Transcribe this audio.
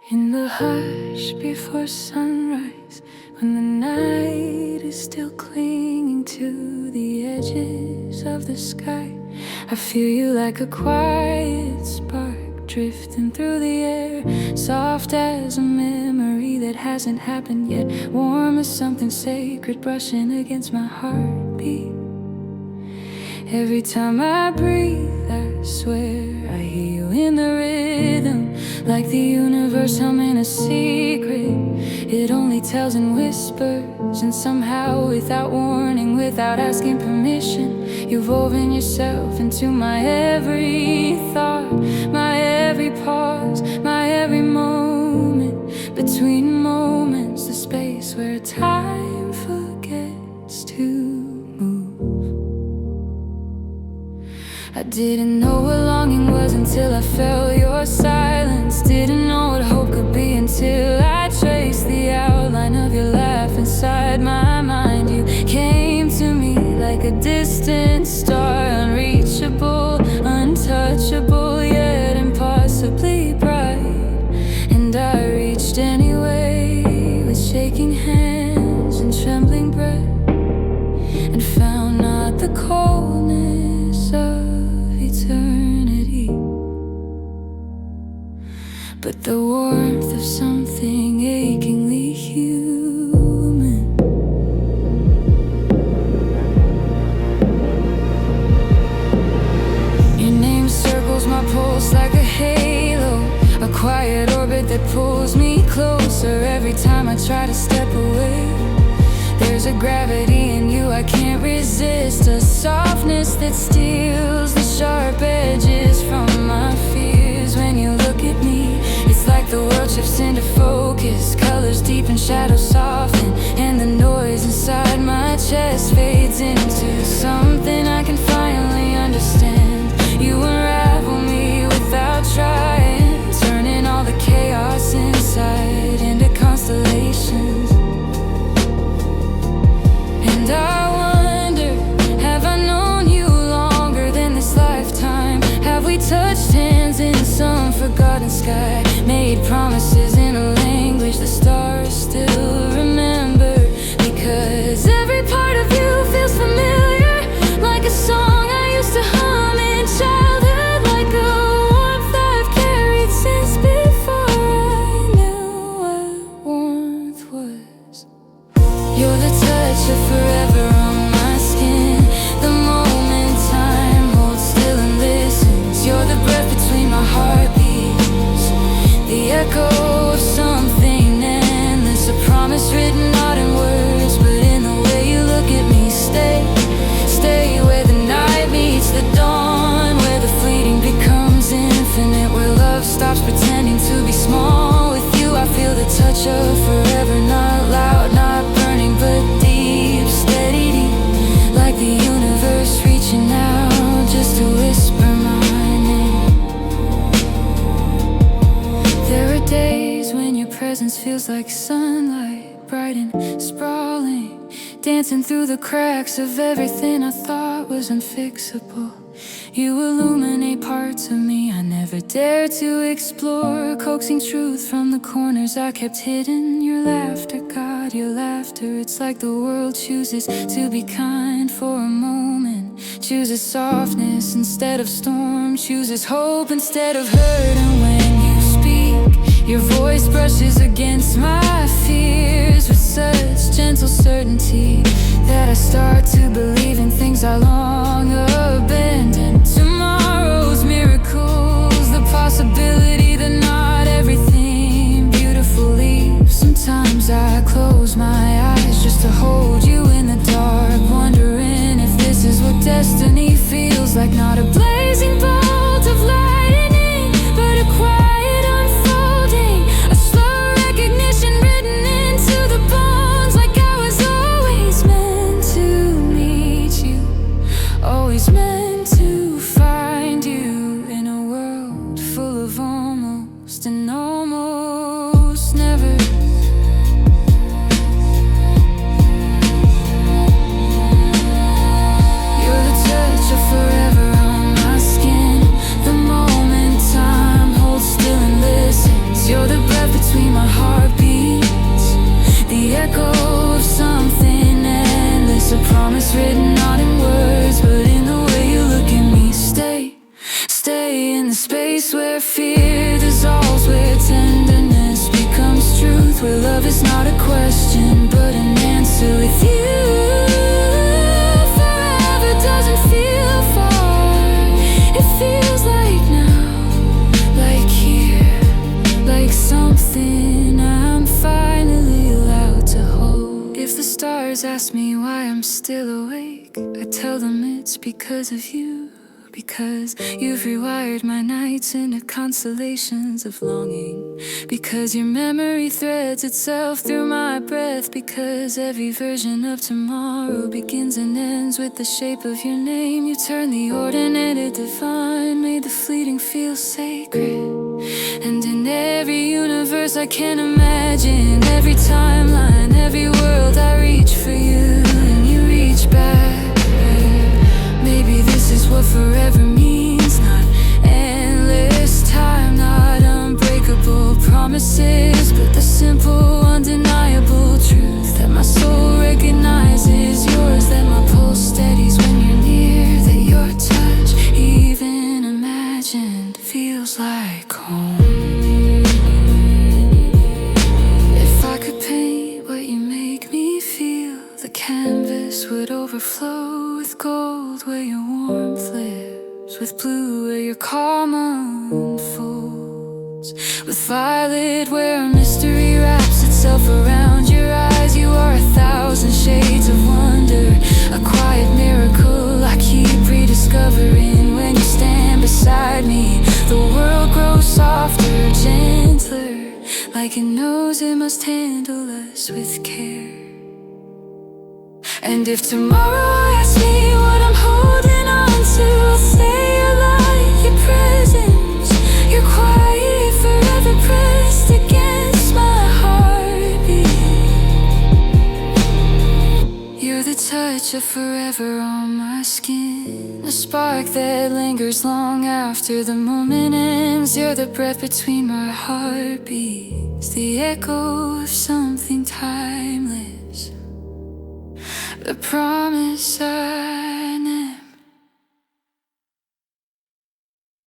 In the hush before sunrise, when the night is still clinging to the edges of the sky, I feel you like a quiet spark drifting through the air, soft as a memory that hasn't happened yet, warm as something sacred brushing against my heartbeat. Every time I breathe, I swear I hear you in the rhythm, like the universe humming a secret. It only tells in whispers, and somehow without warning, without asking permission, you've woven yourself into my every thought, my every pause, my every moment. Between moments, the space where time forgets to move. I didn't know what longing was until I felt your silence. Didn't know what hope could be until I traced the outline of your laugh inside my mind. You came to me like a distant star, unreachable, untouchable, yet impossibly bright. And I reached anyway, with shaking hands and trembling breath, and found not the coldness of eternity, but the warmth of something achingly human. Your name circles my pulse like a halo, a quiet orbit that pulls me closer every time I try to step away. There's a gravity in you I can't resist, a softness that steals the sharp edges from my fears. When you look at me, it's like the world shifts into focus, colors deepen, shadows soften, and the noise inside my chest fades into something I can finally understand. You unravel me without trying, turning all the chaos inside into constellations. And I wonder, have I known you longer than this lifetime? Have we touched hands in some forgotten sky? Made promises in a language the stars still remember. Because every part of you feels familiar, like a song I used to hum in childhood, like a warmth I've carried since before I knew what warmth was. You're the touch of forever on my skin, the moment time holds still and listens. You're the breath between my heartbeats, the echo of something endless, a promise written not in words, but in the way you look at me. Stay where the night meets the dawn, where the fleeting becomes infinite, where love stops pretending to be small. With you I feel the touch of forever, not loud, not burning, but deep, steady deep, like the universe reaching out just to whisper my name. There are days when your presence feels like sunlight, bright and sprawling, dancing through the cracks of everything I thought was unfixable. You illuminate parts of me I never dared to explore, coaxing truth from the corners I kept hidden. Your laughter, God, your laughter, it's like the world chooses to be kind for a moment, chooses softness instead of storm, chooses hope instead of hurt. And when you speak, your voice brushes against my fears with such gentle certainty that I start to believe in things I long abandoned. Tomorrow's miracles, the possibility that not everything beautiful leaves. Sometimes I close my eyes just to hold you in the dark, wondering if this is what destiny feels like. Not a blazing bolt of lightning, but a quiet unfolding, a slow recognition written into the bones, like I was always meant to meet you, always meant to away in the space where fear dissolves, where tenderness becomes truth, where love is not a question but an answer. With you, forever doesn't feel far. It feels like now, like here, like something I'm finally allowed to hold. If the stars ask me why I'm still awake, I tell them it's because of you. Because you've rewired my nights into constellations of longing. Because your memory threads itself through my breath. Because every version of tomorrow begins and ends with the shape of your name. You turn the ordinary divine, made the fleeting feel sacred. And in every universe I can imagine, every timeline, every world, I reach for you and you reach back. Maybe this is what forever means. Not endless time, not unbreakable promises, but the simple, undeniable truth that my soul recognizes yours, that my pulse steadies when you're near, that your touch, even imagined, feels like home. If I could paint what you make me feel, the canvas would overflow with gold where your warmth lives, with blue where your calm unfolds, with violet where a mystery wraps itself around your eyes. You are 1,000 shades of wonder, a quiet miracle I keep rediscovering. When you stand beside me, the world grows softer, gentler, like it knows it must handle us with care. And if tomorrow asks me what I'm holding on to, I'll say your light, your presence, your quiet, forever pressed against my heartbeat. You're the touch of forever on my skin, a spark that lingers long after the moment ends. You're the breath between my heartbeats, the echo of something timeless, the promise I